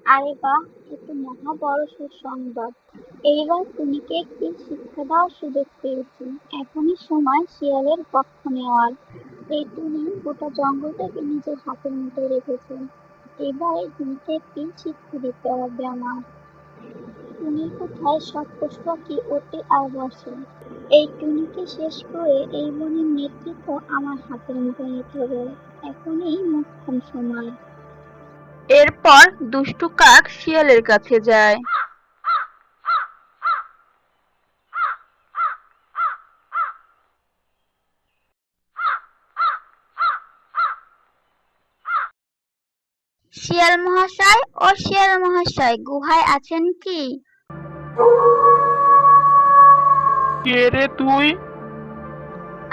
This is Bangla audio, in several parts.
আরে বাহ! এ তো মহা বড় সুসংবাদ। এইবার টুনিকে একটি শিক্ষা দেওয়ার সুযোগ পেয়েছি। এখনই সময় শিয়ালের পক্ষ নেওয়ার। এই টুনি গোটা জঙ্গলটাকে নিজের হাতের মুঠোয় রেখেছে। এবার এই টুনিকে একটি শিক্ষা দিতে হবে আমার। টুনির কোঠায় সব পশু পাখি ওঠে আর বসে। এই টুনিকে শেষ করে এই বনের নেতৃত্ব আমার হাতের মুঠোয় নিতে হবে। এখনই মোক্ষম সময়। এরপর দুষ্টু কাক শিয়ালের কাছে যায়। শিয়াল মহাশয় ও শিয়াল মহাশয়, গুহায় আছেন কি? কে রে তুই?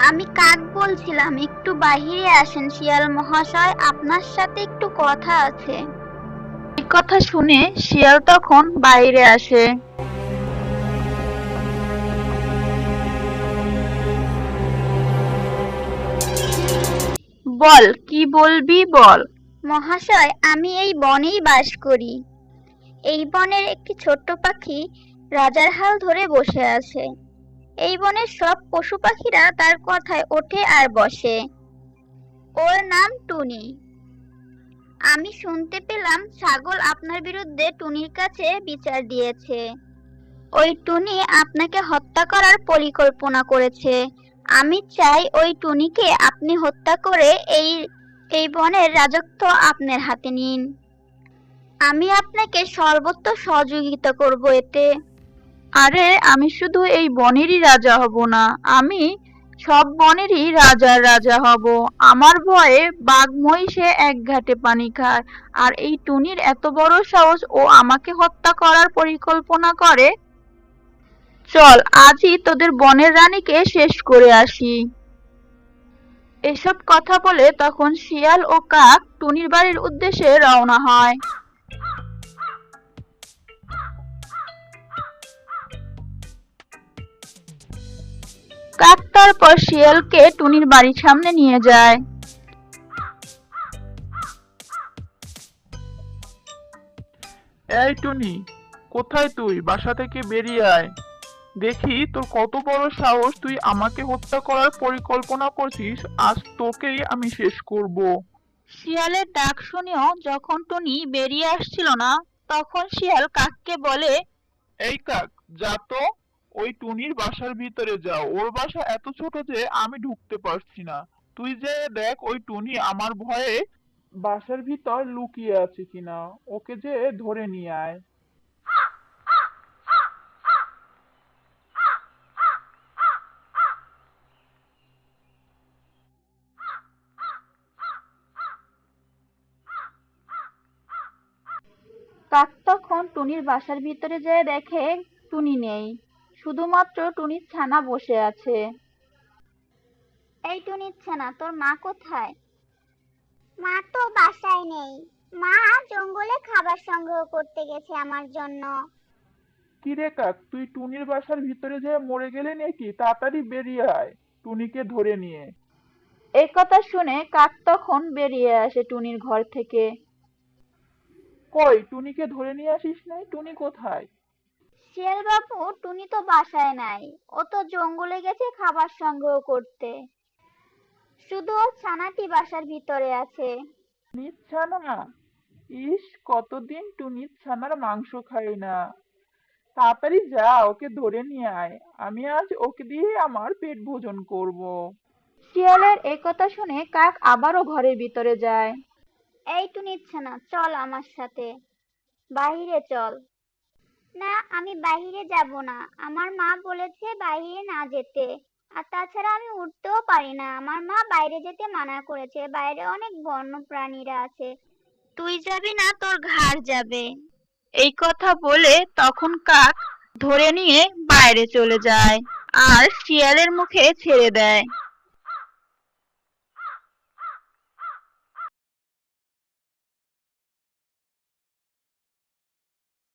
আমি কাক বলছিলাম, একটু বাহিরে আসেন শিয়াল মহাশয়, আপনার সাথে একটু কথা আছে। এই কথা শুনে শিয়াল তখন বাইরে আসে। বল, কি বলবি বল। মহাশয়, আমি এই বনেই বাস করি। এই বনের একটি ছোট্ট পাখি রাজার হাল ধরে বসে আছে। এই বনের সব পশু পাখিরা তার কথায় ওঠে আর বসে। ওর নাম টুনি। আমি শুনতে পেলাম ছাগল আপনার বিরুদ্ধে টুনির কাছে বিচার দিয়েছে। ওই টুনি আপনাকে হত্যা করার পরিকল্পনা করেছে। আমি চাই ওই টুনিকে আপনি হত্যা করে এই এই বনের রাজত্ব আপনার হাতে নিন। আমি আপনাকে সর্বোচ্চ সহযোগিতা করব এতে। আরে আমি শুধু এই বনেরই রাজা হব না, আমি সব বনেরই রাজার রাজা হব। আমার ভয়ে বাঘ মহিষে এক ঘাটে পানি খায়, আর এই টুনির এত বড় সাহস, ও আমাকে হত্যা করার পরিকল্পনা করে। চল আজই তোদের বনের রানীকে শেষ করে আসি। এসব কথা বলে তখন শিয়াল ও কাক টুনির বাড়ির উদ্দেশ্যে রওনা হয়। কাক তারপর শিয়ালকে টুনির বাড়ির সামনে নিয়ে যায়। এই টুনি, কোথায় তুই? বাসা থেকে বেরিয়ে আয়। দেখি তোর কত বড় সাহস, তুই আমাকে হত্যা করার পরিকল্পনা করছিস। আজ তোকেই আমি শেষ করব। শিয়ালের ডাক শুনেও যখন টুনি বেরিয়ে আসছিল না, তখন শিয়াল কাককে বলে, এই কাক, যা তো, ওই টুনির বাসার ভিতরে যাও। ওর বাসা এত ছোট যে আমি ঢুকতে পারছি না। তুই যে দেখ ওই টুনি আমার ভয়ে বাসার ভিতর লুকিয়ে আছে কিনা। ওকে যে ধরে নিয়ে আয়। কাক তখন টুনির বাসার ভিতরে যেয়ে দেখে টুনি নেই, শুধুমাত্র টুনির ছানা বসে আছে। এই টুনি, নিচ্ছে না, তোর মা কোথায়? মা তো বাসায় নেই। মা জঙ্গলে খাবার সংগ্রহ করতে গেছে আমার জন্য। কি রে কাক, তুই টুনির বাসার ভিতরে যে মরে গেলে নাকি? তাড়াতাড়ি বেরিয়ে আয় টুনিকে ধরে নিয়ে। এই কথা শুনে কাক তখন বেরিয়ে আসে টুনির ঘর থেকে। কই, টুনিকে ধরে নিয়ে আসিস নাই? টুনি কোথায়? শিয়াল বাবু, টুনি তো বাসায় নাই। ও তো জঙ্গলে গেছে খাবার সংগ্রহ করতে। শুধু ওর ছানাটি বাসার ভিতরে আছে। টুনির ছানা? ইস, কতদিন টুনির ছানার মাংস খাই না। তাড়াতাড়ি যা, ওকে ধরে নিয়ে আয়। আমি আজ ওকে দিয়ে আমার পেট ভোজন করব। শিয়ালের এই কথা শুনে কাক আবারও ঘরের ভিতরে যায়। এই টুনি, নিচ্ছে না, চল আমার সাথে, বাইরে চল। না, আমি বাইরে যাব না। আমার মা বলেছে বাইরে না যেতে। আর তাছাড়া আমি উঠতেও পারি না। আমার মা বাইরে যেতে মানা করেছে। বাইরে অনেক বন্য প্রাণীরা আছে। তুই যাবি না, তোর ঘাড় যাবে। এই কথা বলে তখন কাক ধরে নিয়ে বাইরে চলে যায় আর শিয়ালের মুখে ছেড়ে দেয়।